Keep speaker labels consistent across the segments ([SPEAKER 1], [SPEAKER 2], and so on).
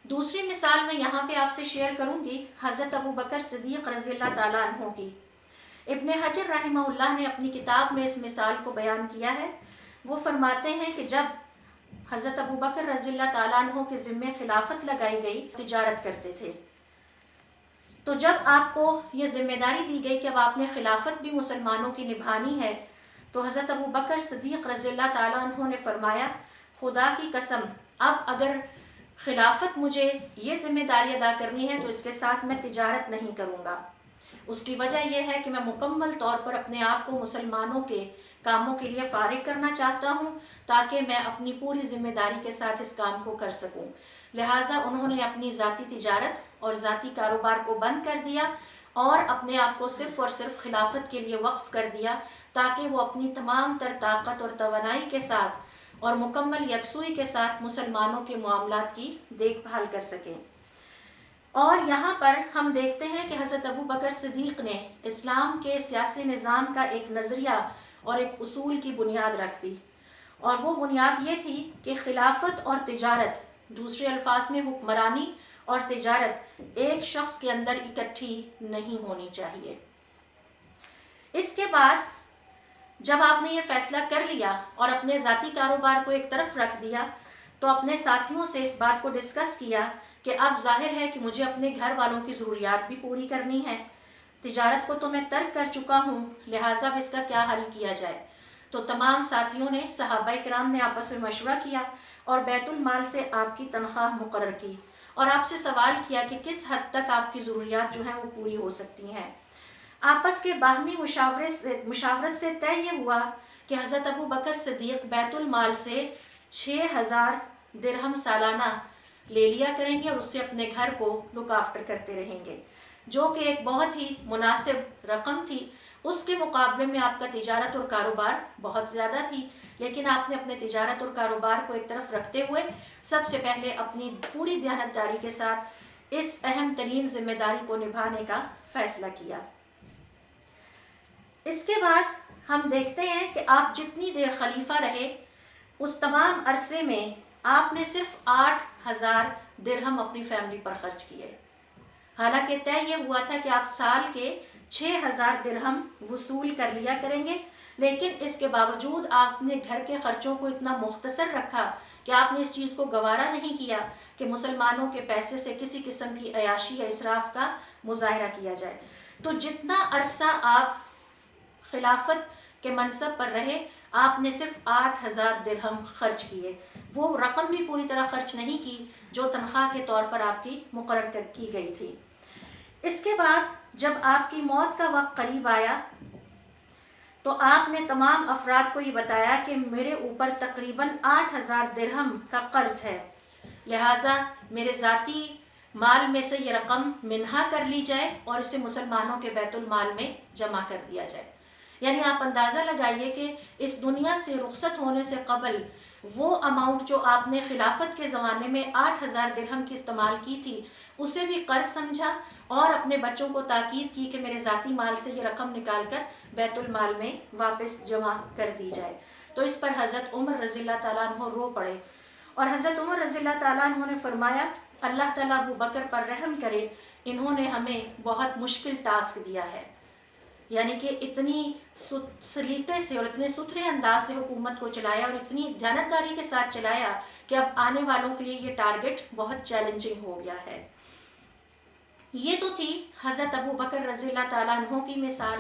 [SPEAKER 1] دوسری مثال میں یہاں پہ آپ سے شیئر کروں گی حضرت ابو بکر صدیق رضی اللہ تعالیٰ عنہ کی۔ ابن حجر رحمہ اللہ نے اپنی کتاب میں اس مثال کو بیان کیا ہے۔ وہ فرماتے ہیں کہ جب حضرت ابو بکر رضی اللہ تعالیٰ عنہ کے ذمے خلافت لگائی گئی، تجارت کرتے تھے، تو جب آپ کو یہ ذمہ داری دی گئی کہ اب آپ نے خلافت بھی مسلمانوں کی نبھانی ہے، تو حضرت ابو بکر صدیق رضی اللہ تعالیٰ عنہ نے فرمایا خدا کی قسم اب اگر خلافت مجھے یہ ذمہ داری ادا کرنی ہے تو اس کے ساتھ میں تجارت نہیں کروں گا۔ اس کی وجہ یہ ہے کہ میں مکمل طور پر اپنے آپ کو مسلمانوں کے کاموں کے لیے فارغ کرنا چاہتا ہوں تاکہ میں اپنی پوری ذمہ داری کے ساتھ اس کام کو کر سکوں۔ لہٰذا انہوں نے اپنی ذاتی تجارت اور ذاتی کاروبار کو بند کر دیا اور اپنے آپ کو صرف اور صرف خلافت کے لیے وقف کر دیا تاکہ وہ اپنی تمام تر طاقت اور توانائی کے ساتھ اور مکمل یکسوئی کے ساتھ مسلمانوں کے معاملات کی دیکھ بھال کر سکیں۔ اور یہاں پر ہم دیکھتے ہیں کہ حضرت ابو بکر صدیق نے اسلام کے سیاسی نظام کا ایک نظریہ اور ایک اصول کی بنیاد رکھ دی، اور وہ بنیاد یہ تھی کہ خلافت اور تجارت، دوسرے الفاظ میں حکمرانی اور تجارت ایک شخص کے اندر اکٹھی نہیں ہونی چاہیے۔ اس کے بعد جب آپ نے یہ فیصلہ کر لیا اور اپنے ذاتی کاروبار کو ایک طرف رکھ دیا تو اپنے ساتھیوں سے اس بات کو ڈسکس کیا کہ اب ظاہر ہے کہ مجھے اپنے گھر والوں کی ضروریات بھی پوری کرنی ہے، تجارت کو تو میں ترک کر چکا ہوں، لہٰذا اب اس کا کیا حل کیا جائے۔ تو تمام ساتھیوں نے، صحابہ کرام نے آپس میں مشورہ کیا اور بیت المال سے آپ کی تنخواہ مقرر کی اور آپ سے سوال کیا کہ کس حد تک آپ کی ضروریات جو ہیں وہ پوری ہو سکتی ہیں۔ آپس کے باہمی مشاورت سے طے یہ ہوا کہ حضرت ابو بکر صدیق بیت المال سے 6000 درہم سالانہ لے لیا کریں گے اور اس سے اپنے گھر کو لک آفٹر کرتے رہیں گے، جو کہ ایک بہت ہی مناسب رقم تھی۔ اس کے مقابلے میں آپ کا تجارت اور کاروبار بہت زیادہ تھی، لیکن آپ نے اپنے تجارت اور کاروبار کو ایک طرف رکھتے ہوئے سب سے پہلے اپنی پوری دیانتداری کے ساتھ اس اہم ترین ذمہ داری کو نبھانے کا فیصلہ کیا۔ اس کے بعد ہم دیکھتے ہیں کہ آپ جتنی دیر خلیفہ رہے اس تمام عرصے میں آپ نے صرف 8000 درہم اپنی فیملی پر خرچ کیے، حالانکہ طے یہ ہوا تھا کہ آپ سال کے 6000 درہم وصول کر لیا کریں گے، لیکن اس کے باوجود آپ نے گھر کے خرچوں کو اتنا مختصر رکھا کہ آپ نے اس چیز کو گوارا نہیں کیا کہ مسلمانوں کے پیسے سے کسی قسم کی عیاشی یا اسراف کا مظاہرہ کیا جائے۔ تو جتنا عرصہ آپ خلافت کے منصب پر رہے آپ نے صرف 8000 درہم خرچ کیے، وہ رقم بھی پوری طرح خرچ نہیں کی جو تنخواہ کے طور پر آپ کی مقرر کی گئی تھی۔ اس کے بعد جب آپ کی موت کا وقت قریب آیا تو آپ نے تمام افراد کو یہ بتایا کہ میرے اوپر تقریباً 8000 درہم کا قرض ہے، لہٰذا میرے ذاتی مال میں سے یہ رقم منہا کر لی جائے اور اسے مسلمانوں کے بیت المال میں جمع کر دیا جائے۔ یعنی آپ اندازہ لگائیے کہ اس دنیا سے رخصت ہونے سے قبل وہ اماؤنٹ جو آپ نے خلافت کے زمانے میں 8000 درہم کی استعمال کی تھی اسے بھی قرض سمجھا اور اپنے بچوں کو تاکید کی کہ میرے ذاتی مال سے یہ رقم نکال کر بیت المال میں واپس جمع کر دی جائے۔ تو اس پر حضرت عمر رضی اللہ تعالیٰ عنہ رو پڑے اور حضرت عمر رضی اللہ تعالیٰ عنہ نے فرمایا اللہ تعالیٰ ابو بکر پر رحم کرے، انہوں نے ہمیں بہت مشکل ٹاسک دیا ہے، یعنی کہ اتنی سلیقے سے اور اتنے ستھرے انداز سے حکومت کو چلایا اور اتنی دیانتداری کے ساتھ چلایا کہ اب آنے والوں کے لیے یہ ٹارگٹ بہت چیلنجنگ ہو گیا ہے۔ یہ تو تھی حضرت ابو بکر رضی اللہ تعالیٰ عنہ کی مثال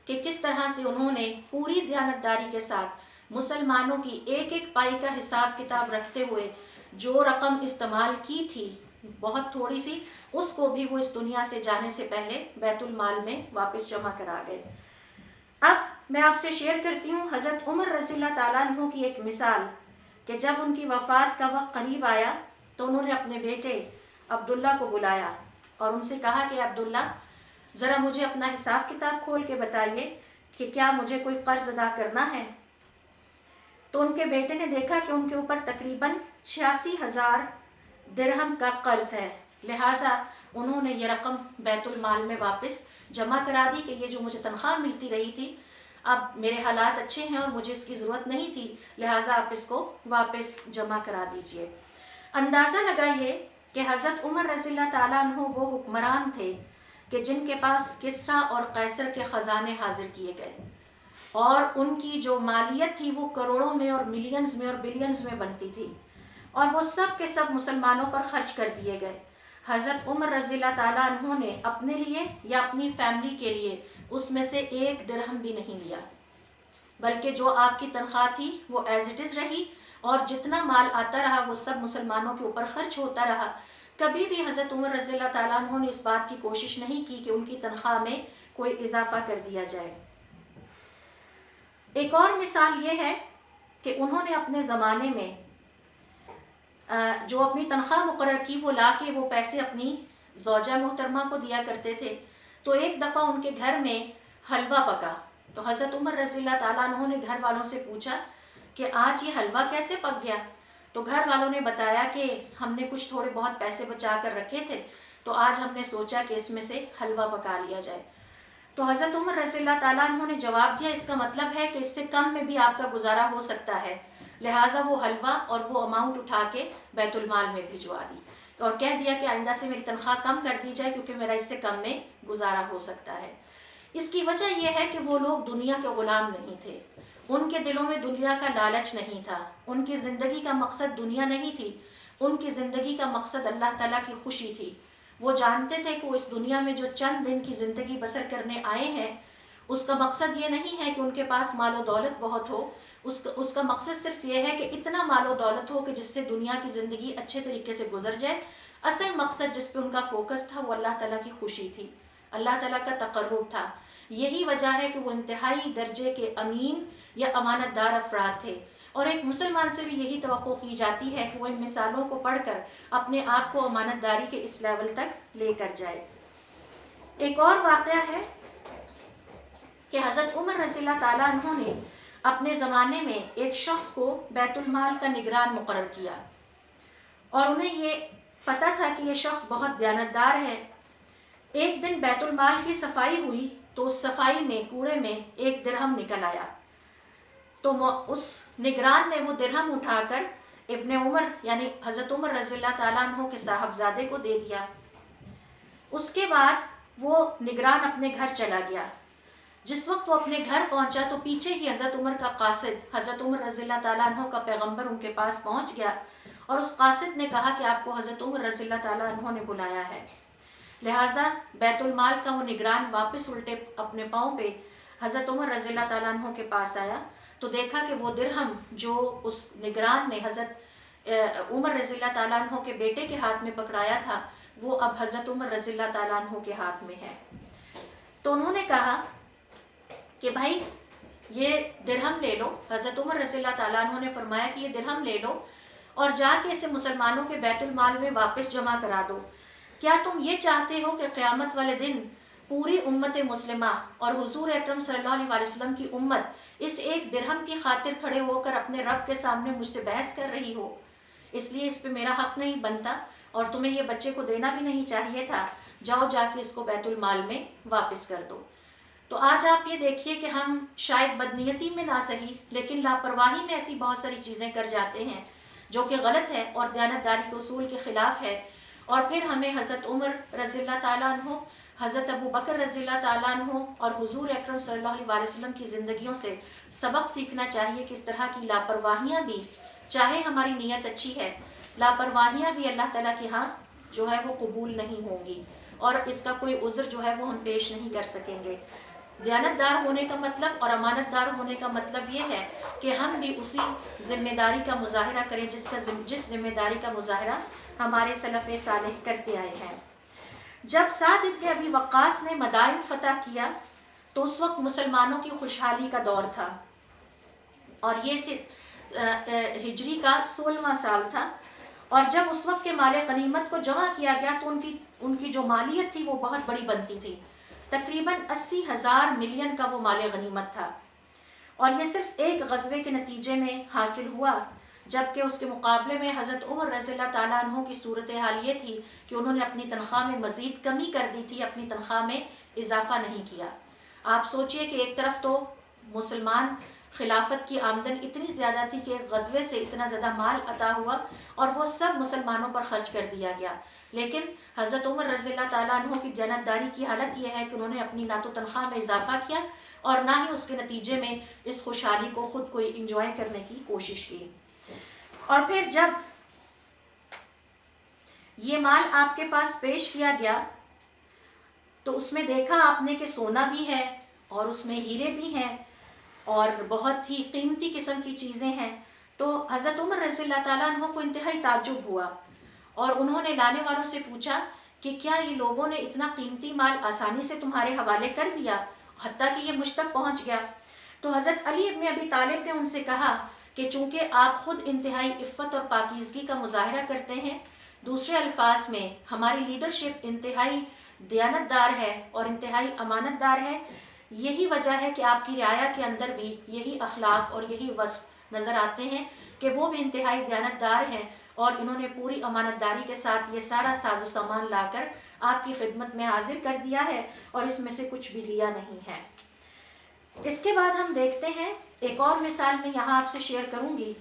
[SPEAKER 1] کہ کس طرح سے انہوں نے پوری دیانتداری کے ساتھ مسلمانوں کی ایک ایک پائی کا حساب کتاب رکھتے ہوئے جو رقم استعمال کی تھی بہت تھوڑی سی، اس کو بھی وہ اس دنیا سے جانے سے پہلے بیت المال میں واپس جمع کرا گئے۔ اب میں آپ سے شیئر کرتی ہوں حضرت عمر رضی اللہ تعالیٰ عنہ کی ایک مثال کہ جب ان کی وفات کا وقت قریب آیا تو انہوں نے اپنے بیٹے عبداللہ کو بلایا اور ان سے کہا کہ عبداللہ ذرا مجھے اپنا حساب کتاب کھول کے بتائیے کہ کیا مجھے کوئی قرض ادا کرنا ہے۔ تو ان کے بیٹے نے دیکھا کہ ان کے اوپر تقریباً 86,000 درہم کا قرض ہے، لہٰذا انہوں نے یہ رقم بیت المال میں واپس جمع کرا دی کہ یہ جو مجھے تنخواہ ملتی رہی تھی اب میرے حالات اچھے ہیں اور مجھے اس کی ضرورت نہیں تھی، لہٰذا آپ اس کو واپس جمع کرا دیجئے۔ اندازہ لگائیے کہ حضرت عمر رضی اللہ تعالیٰ عنہ وہ حکمران تھے کہ جن کے پاس کسریٰ اور قیصر کے خزانے حاضر کیے گئے، اور ان کی جو مالیت تھی وہ کروڑوں میں اور ملینز میں اور بلینز میں بنتی تھی، اور وہ سب کے سب مسلمانوں پر خرچ کر دیے گئے۔ حضرت عمر رضی اللہ تعالیٰ عنہ نے اپنے لیے یا اپنی فیملی کے لیے اس میں سے 1 درہم بھی نہیں لیا، بلکہ جو آپ کی تنخواہ تھی وہ ایز اٹ از رہی، اور جتنا مال آتا رہا وہ سب مسلمانوں کے اوپر خرچ ہوتا رہا۔ کبھی بھی حضرت عمر رضی اللہ تعالیٰ عنہ نے اس بات کی کوشش نہیں کی کہ ان کی تنخواہ میں کوئی اضافہ کر دیا جائے۔ ایک اور مثال یہ ہے کہ انہوں نے اپنے زمانے میں جو اپنی تنخواہ مقرر کی وہ لا کے وہ پیسے اپنی زوجہ محترمہ کو دیا کرتے تھے۔ تو ایک دفعہ ان کے گھر میں حلوہ پکا، تو حضرت عمر رضی اللہ تعالیٰ عنہ نے گھر والوں سے پوچھا کہ آج یہ حلوہ کیسے پک گیا؟ تو گھر والوں نے بتایا کہ ہم نے کچھ تھوڑے بہت پیسے بچا کر رکھے تھے، تو آج ہم نے سوچا کہ اس میں سے حلوہ پکا لیا جائے۔ تو حضرت عمر رضی اللہ تعالیٰ عنہ نے جواب دیا، اس کا مطلب ہے کہ اس سے کم میں بھی آپ کا گزارا ہو سکتا ہے، لہٰذا وہ حلوہ اور وہ اماؤنٹ اٹھا کے بیت المال میں بھجوا دی، اور کہہ دیا کہ آئندہ سے میری تنخواہ کم کر دی جائے کیونکہ میرا اس سے کم میں گزارا ہو سکتا ہے۔ اس کی وجہ یہ ہے کہ وہ لوگ دنیا کے غلام نہیں تھے، ان کے دلوں میں دنیا کا لالچ نہیں تھا، ان کی زندگی کا مقصد دنیا نہیں تھی، ان کی زندگی کا مقصد اللہ تعالیٰ کی خوشی تھی۔ وہ جانتے تھے کہ وہ اس دنیا میں جو چند دن کی زندگی بسر کرنے آئے ہیں، اس کا مقصد یہ نہیں ہے کہ ان کے پاس مال و دولت بہت ہو، اس کا مقصد صرف یہ ہے کہ اتنا مال و دولت ہو کہ جس سے دنیا کی زندگی اچھے طریقے سے گزر جائے۔ اصل مقصد جس پہ ان کا فوکس تھا وہ اللہ تعالیٰ کی خوشی تھی، اللہ تعالیٰ کا تقرب تھا۔ یہی وجہ ہے کہ وہ انتہائی درجے کے امین یا امانت دار افراد تھے، اور ایک مسلمان سے بھی یہی توقع کی جاتی ہے کہ وہ ان مثالوں کو پڑھ کر اپنے آپ کو امانت داری کے اس لیول تک لے کر جائے۔ ایک اور واقعہ ہے کہ حضرت عمر رضی اللہ تعالیٰ عنہ نے اپنے زمانے میں ایک شخص کو بیت المال کا نگران مقرر کیا، اور انہیں یہ پتہ تھا کہ یہ شخص بہت دیانتدار ہے۔ ایک دن بیت المال کی صفائی ہوئی تو اس صفائی میں کوڑے میں 1 درہم نکل آیا، تو اس نگران نے وہ درہم اٹھا کر ابن عمر یعنی حضرت عمر رضی اللہ تعالیٰ عنہ کے صاحبزادے کو دے دیا۔ اس کے بعد وہ نگران اپنے گھر چلا گیا۔ جس وقت وہ اپنے گھر پہنچا تو پیچھے ہی حضرت عمر کا قاصد حضرت عمر رضی اللہ تعالیٰ عنہ کا پیغمبر ان کے پاس پہنچ گیا، اور اس قاصد نے کہا کہ آپ کو حضرت عمر رضی اللہ تعالیٰ عنہ نے بلایا ہے۔ لہٰذا بیت المال کا وہ نگران واپس الٹے اپنے پاؤں پہ حضرت عمر رضی اللہ تعالیٰ عنہ کے پاس آیا، تو دیکھا کہ وہ درہم جو اس نگران نے حضرت عمر رضی اللہ تعالیٰ عنہ کے بیٹے کے ہاتھ میں پکڑایا تھا وہ اب حضرت عمر رضی اللہ تعالیٰ عنہ کے ہاتھ میں ہے۔ تو انہوں نے کہا کہ بھائی یہ درہم لے لو۔ حضرت عمر رضی اللہ تعالیٰ عنہ نے فرمایا کہ یہ درہم لے لو اور جا کے اسے مسلمانوں کے بیت المال میں واپس جمع کرا دو۔ کیا تم یہ چاہتے ہو کہ قیامت والے دن پوری امت مسلمہ اور حضور اکرم صلی اللہ علیہ وسلم کی امت اس 1 درہم کی خاطر کھڑے ہو کر اپنے رب کے سامنے مجھ سے بحث کر رہی ہو؟ اس لیے اس پہ میرا حق نہیں بنتا، اور تمہیں یہ بچے کو دینا بھی نہیں چاہیے تھا۔ جاؤ جا کے اس کو بیت المال میں واپس کر دو۔ تو آج آپ یہ دیکھیے کہ ہم شاید بدنیتی میں نہ صحیح لیکن لاپرواہی میں ایسی بہت ساری چیزیں کر جاتے ہیں جو کہ غلط ہے اور دیانتداری کے اصول کے خلاف ہے، اور پھر ہمیں حضرت عمر رضی اللہ تعالیٰ عنہ، حضرت ابو بکر رضی اللہ تعالیٰ عنہ اور حضور اکرم صلی اللہ علیہ وسلم کی زندگیوں سے سبق سیکھنا چاہیے کہ اس طرح کی لاپرواہیاں بھی، چاہے ہماری نیت اچھی ہے، لاپرواہیاں بھی اللہ تعالیٰ کے ہاں جو ہے وہ قبول نہیں ہوں گی، اور اس کا کوئی عذر جو ہے وہ ہم پیش نہیں کر سکیں گے۔ دیانتدار ہونے کا مطلب اور امانت دار ہونے کا مطلب یہ ہے کہ ہم بھی اسی ذمہ داری کا مظاہرہ کریں جس ذمہ داری کا مظاہرہ ہمارے سلف صالح کرتے آئے ہیں۔ جب سعد ابن ابی وقاص نے مدائن فتح کیا تو اس وقت مسلمانوں کی خوشحالی کا دور تھا، اور یہ ہجری کا 16واں سال تھا، اور جب اس وقت کے مال غنیمت کو جمع کیا گیا تو ان کی جو مالیت تھی وہ بہت بڑی بنتی تھی، تقریباً 80,000 ملین کا وہ مال غنیمت تھا، اور یہ صرف ایک غزوے کے نتیجے میں حاصل ہوا، جبکہ اس کے مقابلے میں حضرت عمر رضی اللہ تعالیٰ عنہ کی صورتحال یہ تھی کہ انہوں نے اپنی تنخواہ میں مزید کمی کر دی تھی، اپنی تنخواہ میں اضافہ نہیں کیا۔ آپ سوچئے کہ ایک طرف تو مسلمان خلافت کی آمدن اتنی زیادہ تھی کہ ایک غزوے سے اتنا زیادہ مال عطا ہوا اور وہ سب مسلمانوں پر خرچ کر دیا گیا. لیکن حضرت عمر رضی اللہ تعالیٰ عنہ کی دیانتداری کی حالت یہ ہے کہ انہوں نے اپنی نہ تو تنخواہ میں اضافہ کیا اور نہ ہی اس کے نتیجے میں اس خوشحالی کو خود کو انجوائے کرنے کی کوشش کی. اور پھر جب یہ مال آپ کے پاس پیش کیا گیا تو اس میں دیکھا آپ نے کہ سونا بھی ہے اور اس میں ہیرے بھی ہیں اور بہت ہی قیمتی قسم کی چیزیں ہیں. تو حضرت عمر رضی اللہ تعالیٰ عنہ کو انتہائی تعجب ہوا اور انہوں نے لانے والوں سے پوچھا کہ کیا یہ لوگوں نے اتنا قیمتی مال آسانی سے تمہارے حوالے کر دیا حتیٰ کہ یہ مجھ تک پہنچ گیا؟ تو حضرت علی ابن ابی طالب نے ان سے کہا کہ چونکہ آپ خود انتہائی عفت اور پاکیزگی کا مظاہرہ کرتے ہیں، دوسرے الفاظ میں ہماری لیڈرشپ انتہائی دیانتدار ہے اور انتہائی امانت دار ہے، یہی وجہ ہے کہ آپ کی رعایا کے اندر بھی یہی اخلاق اور یہی وصف نظر آتے ہیں کہ وہ بھی انتہائی دیانتدار ہیں اور انہوں نے پوری امانت داری کے ساتھ یہ سارا ساز و سامان لا کر آپ کی خدمت میں حاضر کر دیا ہے اور اس میں سے کچھ بھی لیا نہیں ہے. اس کے بعد ہم دیکھتے ہیں ایک اور مثال میں یہاں آپ سے شیئر کروں گی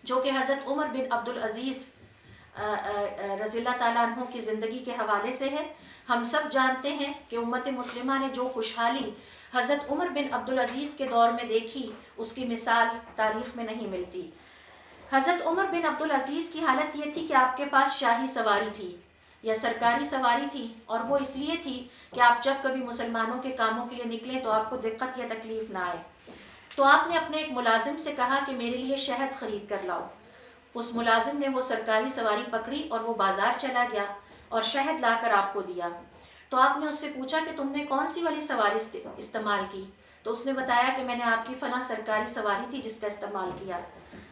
[SPEAKER 1] جو کہ حضرت عمر بن عبدالعزیز رضی اللہ تعالیٰ عنہ کی زندگی کے حوالے سے ہے. ہم سب جانتے ہیں کہ امت مسلمہ نے جو خوشحالی حضرت عمر بن عبدالعزیز کے دور میں دیکھی اس کی مثال تاریخ میں نہیں ملتی. حضرت عمر بن عبدالعزیز کی حالت یہ تھی کہ آپ کے پاس شاہی سواری تھی یا سرکاری سواری تھی، اور وہ اس لیے تھی کہ آپ جب کبھی مسلمانوں کے کاموں کے لیے نکلیں تو آپ کو دقت یا تکلیف نہ آئے. تو آپ نے اپنے ایک ملازم سے کہا کہ میرے لیے شہد خرید کر لاؤ. اس ملازم نے وہ سرکاری سواری پکڑی اور وہ بازار چلا گیا اور شہد لا کر آپ کو دیا. تو آپ نے اس سے پوچھا کہ تم نے کون سی والی سواری استعمال کی؟ تو اس نے بتایا کہ میں نے آپ کی فلاں سرکاری سواری تھی جس کا استعمال کیا.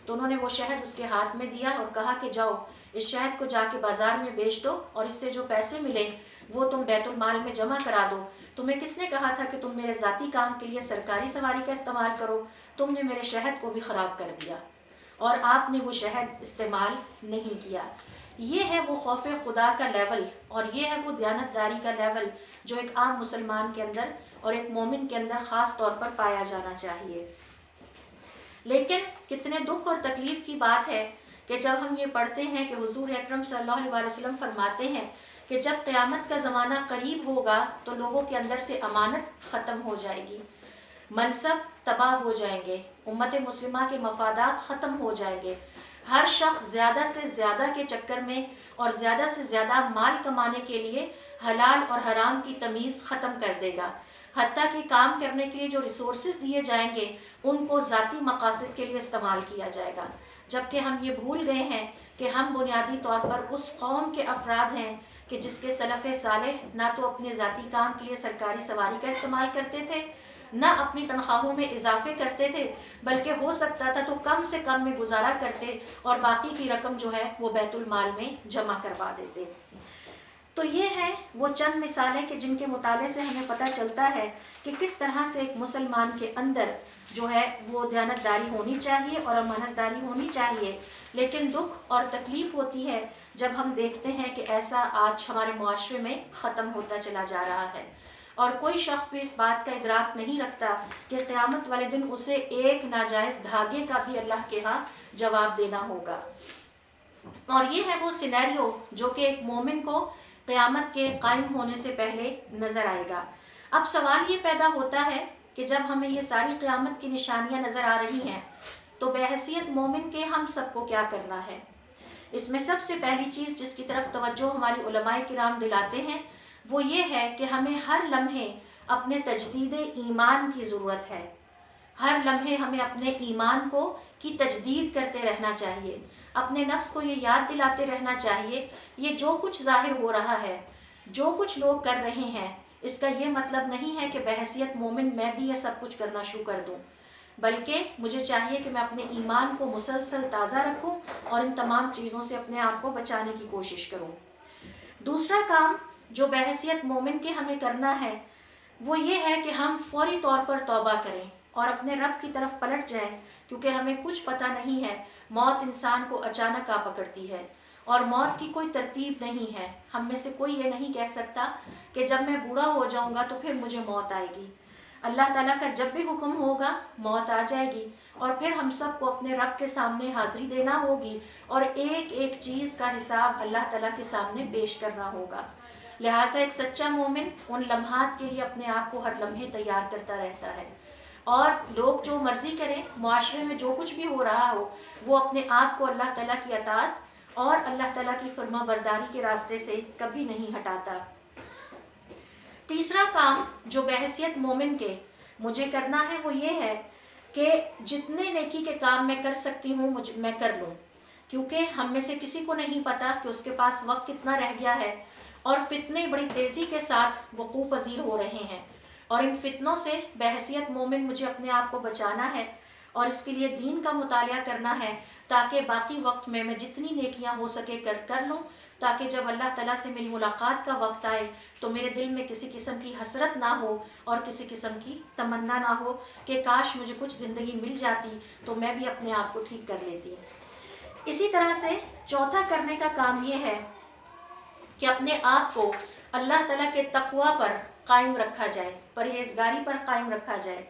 [SPEAKER 1] تو انہوں نے وہ شہد اس کے ہاتھ میں دیا اور کہا کہ جاؤ اس شہد کو جا کے بازار میں بیچ دو اور اس سے جو پیسے ملیں وہ تم بیت المال میں جمع کرا دو. تمہیں کس نے کہا تھا کہ تم میرے ذاتی کام کے لیے سرکاری سواری کا استعمال کرو؟ تم نے میرے شہد کو بھی خراب کر دیا اور آپ نے وہ شہد استعمال نہیں کیا. یہ ہے وہ خوف خدا کا لیول اور یہ ہے وہ دیانتداری کا لیول جو ایک عام مسلمان کے اندر اور ایک مومن کے اندر خاص طور پر پایا جانا چاہیے. لیکن کتنے دکھ اور تکلیف کی بات ہے کہ جب ہم یہ پڑھتے ہیں کہ حضور اکرم صلی اللہ علیہ وسلم فرماتے ہیں کہ جب قیامت کا زمانہ قریب ہوگا تو لوگوں کے اندر سے امانت ختم ہو جائے گی، منصب تباہ ہو جائیں گے، امت مسلمہ کے مفادات ختم ہو جائیں گے. ہر شخص زیادہ سے زیادہ کے چکر میں اور زیادہ سے زیادہ مال کمانے کے لیے حلال اور حرام کی تمیز ختم کر دے گا. حتیٰ کہ کام کرنے کے لیے جو ریسورسز دیے جائیں گے ان کو ذاتی مقاصد کے لیے استعمال کیا جائے گا. جبکہ ہم یہ بھول گئے ہیں کہ ہم بنیادی طور پر اس قوم کے افراد ہیں کہ جس کے سلف صالح نہ تو اپنے ذاتی کام کے لیے سرکاری سواری کا استعمال کرتے تھے، نہ اپنی تنخواہوں میں اضافے کرتے تھے، بلکہ ہو سکتا تھا تو کم سے کم میں گزارا کرتے اور باقی کی رقم جو ہے وہ بیت المال میں جمع کروا دیتے. تو یہ ہیں وہ چند مثالیں کہ جن کے مطالعے سے ہمیں پتہ چلتا ہے کہ کس طرح سے ایک مسلمان کے اندر جو ہے وہ دیانتداری ہونی چاہیے اور امانت داری ہونی چاہیے. لیکن دکھ اور تکلیف ہوتی ہے جب ہم دیکھتے ہیں کہ ایسا آج ہمارے معاشرے میں ختم ہوتا چلا جا رہا ہے اور کوئی شخص بھی اس بات کا ادراک نہیں رکھتا کہ قیامت والے دن اسے ایک ناجائز دھاگے کا بھی اللہ کے ہاں جواب دینا ہوگا. اور یہ ہے وہ سینیریو جو کہ ایک مومن کو قیامت کے قائم ہونے سے پہلے نظر آئے گا. اب سوال یہ پیدا ہوتا ہے کہ جب ہمیں یہ ساری قیامت کی نشانیاں نظر آ رہی ہیں تو بحیثیت مومن کے ہم سب کو کیا کرنا ہے؟ اس میں سب سے پہلی چیز جس کی طرف توجہ ہماری علماء کرام دلاتے ہیں وہ یہ ہے کہ ہمیں ہر لمحے اپنے تجدید ایمان کی ضرورت ہے. ہر لمحے ہمیں اپنے ایمان کی تجدید کرتے رہنا چاہیے، اپنے نفس کو یہ یاد دلاتے رہنا چاہیے یہ جو کچھ ظاہر ہو رہا ہے، جو کچھ لوگ کر رہے ہیں، اس کا یہ مطلب نہیں ہے کہ بحیثیت مومن میں بھی یہ سب کچھ کرنا شروع کر دوں، بلکہ مجھے چاہیے کہ میں اپنے ایمان کو مسلسل تازہ رکھوں اور ان تمام چیزوں سے اپنے آپ کو بچانے کی کوشش کروں. دوسرا کام جو بحیثیت مومن کے ہمیں کرنا ہے وہ یہ ہے کہ ہم فوری طور پر توبہ کریں اور اپنے رب کی طرف پلٹ جائیں، کیونکہ ہمیں کچھ پتہ نہیں ہے. موت انسان کو اچانک آ پکڑتی ہے اور موت کی کوئی ترتیب نہیں ہے. ہم میں سے کوئی یہ نہیں کہہ سکتا کہ جب میں بوڑھا ہو جاؤں گا تو پھر مجھے موت آئے گی. اللہ تعالیٰ کا جب بھی حکم ہوگا موت آ جائے گی، اور پھر ہم سب کو اپنے رب کے سامنے حاضری دینا ہوگی، اور ایک ایک چیز کا حساب اللہ تعالیٰ کے سامنے پیش کرنا ہوگا۔ لہٰذا ایک سچا مومن ان لمحات کے لیے اپنے آپ کو ہر لمحے تیار کرتا رہتا ہے، اور لوگ جو مرضی کریں، معاشرے میں جو کچھ بھی ہو رہا ہو، وہ اپنے آپ کو اللہ تعالیٰ کی اطاعت اور اللہ تعالیٰ کی فرما برداری کے راستے سے کبھی نہیں ہٹاتا۔ تیسرا کام جو بحیثیت مومن کے مجھے کرنا ہے وہ یہ ہے کہ جتنے نیکی کے کام میں کر سکتی ہوں میں کر لوں، کیونکہ ہم میں سے کسی کو نہیں پتا کہ اس کے پاس وقت کتنا رہ گیا ہے، اور فتنے بڑی تیزی کے ساتھ وقوع پذیر ہو رہے ہیں، اور ان فتنوں سے بحیثیت مومن مجھے اپنے آپ کو بچانا ہے، اور اس کے لیے دین کا مطالعہ کرنا ہے، تاکہ باقی وقت میں جتنی نیکیاں ہو سکے کر لوں، تاکہ جب اللہ تعالیٰ سے میری ملاقات کا وقت آئے تو میرے دل میں کسی قسم کی حسرت نہ ہو اور کسی قسم کی تمنا نہ ہو کہ کاش مجھے کچھ زندگی مل جاتی تو میں بھی اپنے آپ کو ٹھیک کر لیتی۔ اسی طرح سے چوتھا کرنے کا کام یہ ہے کہ اپنے آپ کو اللہ تعالیٰ کے تقوی پر قائم رکھا جائے، پرہیزگاری پر قائم رکھا جائے،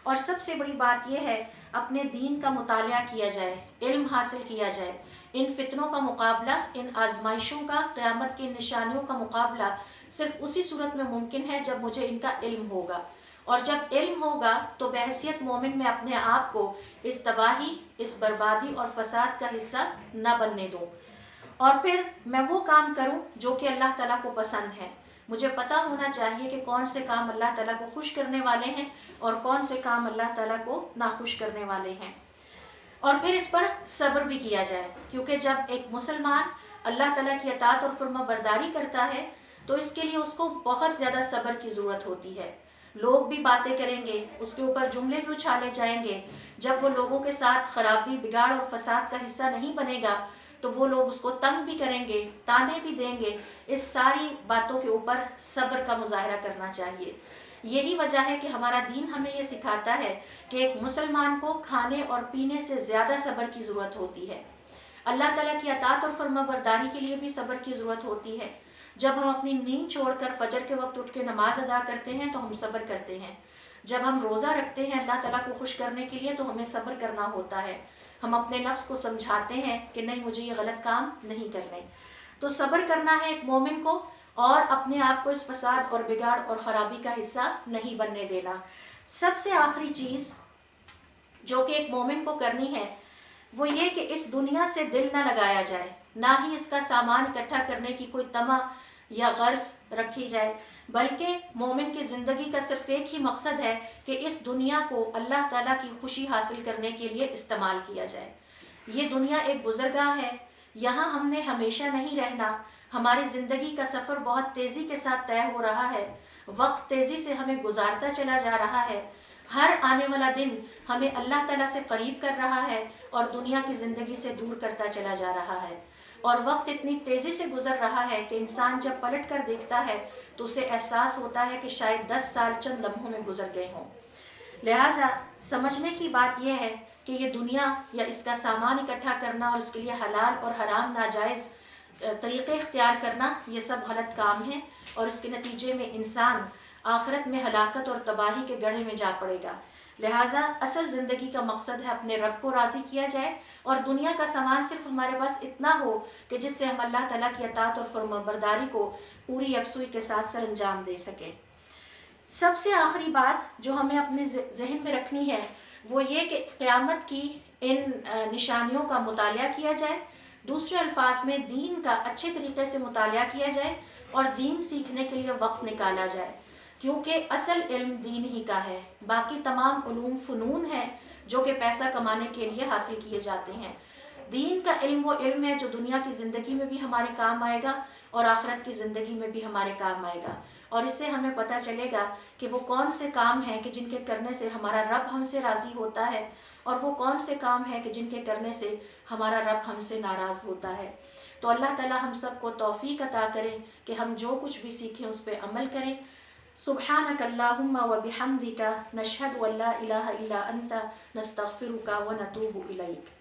[SPEAKER 1] اور سب سے بڑی بات یہ ہے اپنے دین کا مطالعہ کیا جائے، علم حاصل کیا جائے۔ ان فتنوں کا مقابلہ، ان آزمائشوں کا، قیامت کی نشانیوں کا مقابلہ صرف اسی صورت میں ممکن ہے جب مجھے ان کا علم ہوگا، اور جب علم ہوگا تو بحیثیت مومن میں اپنے آپ کو اس تباہی، اس بربادی اور فساد کا حصہ نہ بننے دوں، اور پھر میں وہ کام کروں جو کہ اللہ تعالیٰ کو پسند ہے۔ مجھے پتہ ہونا چاہیے کہ کون سے کام اللہ تعالیٰ کو خوش کرنے والے ہیں اور کون سے کام اللہ تعالیٰ کو ناخوش کرنے والے ہیں، اور پھر اس پر صبر بھی کیا جائے، کیونکہ جب ایک مسلمان اللہ تعالیٰ کی اطاعت اور فرما برداری کرتا ہے تو اس کے لیے اس کو بہت زیادہ صبر کی ضرورت ہوتی ہے۔ لوگ بھی باتیں کریں گے، اس کے اوپر جملے بھی اچھالے جائیں گے، جب وہ لوگوں کے ساتھ خرابی، بگاڑ اور فساد کا حصہ نہیں بنے گا تو وہ لوگ اس کو تنگ بھی کریں گے، تانے بھی دیں گے۔ اس ساری باتوں کے اوپر صبر کا مظاہرہ کرنا چاہیے۔ یہی وجہ ہے کہ ہمارا دین ہمیں یہ سکھاتا ہے کہ ایک مسلمان کو کھانے اور پینے سے زیادہ صبر کی ضرورت ہوتی ہے۔ اللہ تعالیٰ کی اطاعت اور فرما برداری کے لیے بھی صبر کی ضرورت ہوتی ہے۔ جب ہم اپنی نیند چھوڑ کر فجر کے وقت اٹھ کے نماز ادا کرتے ہیں تو ہم صبر کرتے ہیں۔ جب ہم روزہ رکھتے ہیں اللہ تعالیٰ کو خوش کرنے کے لیے تو ہمیں صبر کرنا ہوتا ہے۔ ہم اپنے نفس کو سمجھاتے ہیں کہ نہیں، مجھے یہ غلط کام نہیں کرنے۔ تو صبر کرنا ہے ایک مومن کو، اور اپنے آپ کو اس فساد اور بگاڑ اور خرابی کا حصہ نہیں بننے دینا۔ سب سے آخری چیز جو کہ ایک مومن کو کرنی ہے وہ یہ کہ اس دنیا سے دل نہ لگایا جائے، نہ ہی اس کا سامان اکٹھا کرنے کی کوئی طمع یا غرض رکھی جائے، بلکہ مومن کی زندگی کا صرف ایک ہی مقصد ہے کہ اس دنیا کو اللہ تعالیٰ کی خوشی حاصل کرنے کے لیے استعمال کیا جائے۔ یہ دنیا ایک گزرگاہ ہے، یہاں ہم نے ہمیشہ نہیں رہنا۔ ہماری زندگی کا سفر بہت تیزی کے ساتھ طے ہو رہا ہے، وقت تیزی سے ہمیں گزارتا چلا جا رہا ہے۔ ہر آنے والا دن ہمیں اللہ تعالیٰ سے قریب کر رہا ہے اور دنیا کی زندگی سے دور کرتا چلا جا رہا ہے، اور وقت اتنی تیزی سے گزر رہا ہے کہ انسان جب پلٹ کر دیکھتا ہے تو اسے احساس ہوتا ہے کہ شاید 10 سال چند لمحوں میں گزر گئے ہوں۔ لہٰذا سمجھنے کی بات یہ ہے کہ یہ دنیا یا اس کا سامان اکٹھا کرنا اور اس کے لیے حلال اور حرام ناجائز طریقے اختیار کرنا، یہ سب غلط کام ہیں، اور اس کے نتیجے میں انسان آخرت میں ہلاکت اور تباہی کے گڑھے میں جا پڑے گا۔ لہٰذا اصل زندگی کا مقصد ہے اپنے رب کو راضی کیا جائے، اور دنیا کا سامان صرف ہمارے پاس اتنا ہو کہ جس سے ہم اللہ تعالیٰ کی اطاعت اور فرما برداری کو پوری یکسوئی کے ساتھ سر انجام دے سکیں۔ سب سے آخری بات جو ہمیں اپنے ذہن میں رکھنی ہے وہ یہ کہ قیامت کی ان نشانیوں کا مطالعہ کیا جائے، دوسرے الفاظ میں دین کا اچھے طریقے سے مطالعہ کیا جائے اور دین سیکھنے کے لیے وقت نکالا جائے، کیونکہ اصل علم دین ہی کا ہے۔ باقی تمام علوم فنون ہیں جو کہ پیسہ کمانے کے لیے حاصل کیے جاتے ہیں۔ دین کا علم وہ علم ہے جو دنیا کی زندگی میں بھی ہمارے کام آئے گا اور آخرت کی زندگی میں بھی ہمارے کام آئے گا، اور اس سے ہمیں پتہ چلے گا کہ وہ کون سے کام ہیں کہ جن کے کرنے سے ہمارا رب ہم سے راضی ہوتا ہے، اور وہ کون سے کام ہیں کہ جن کے کرنے سے ہمارا رب ہم سے ناراض ہوتا ہے۔ تو اللہ تعالیٰ ہم سب کو توفیق عطا کریں کہ ہم جو کچھ بھی سیکھیں اس پہ عمل کریں۔ سبحانک اللہم و بحمدک، نشہد ان لا الہ الا انت، نستغفرک و نتوب الیک۔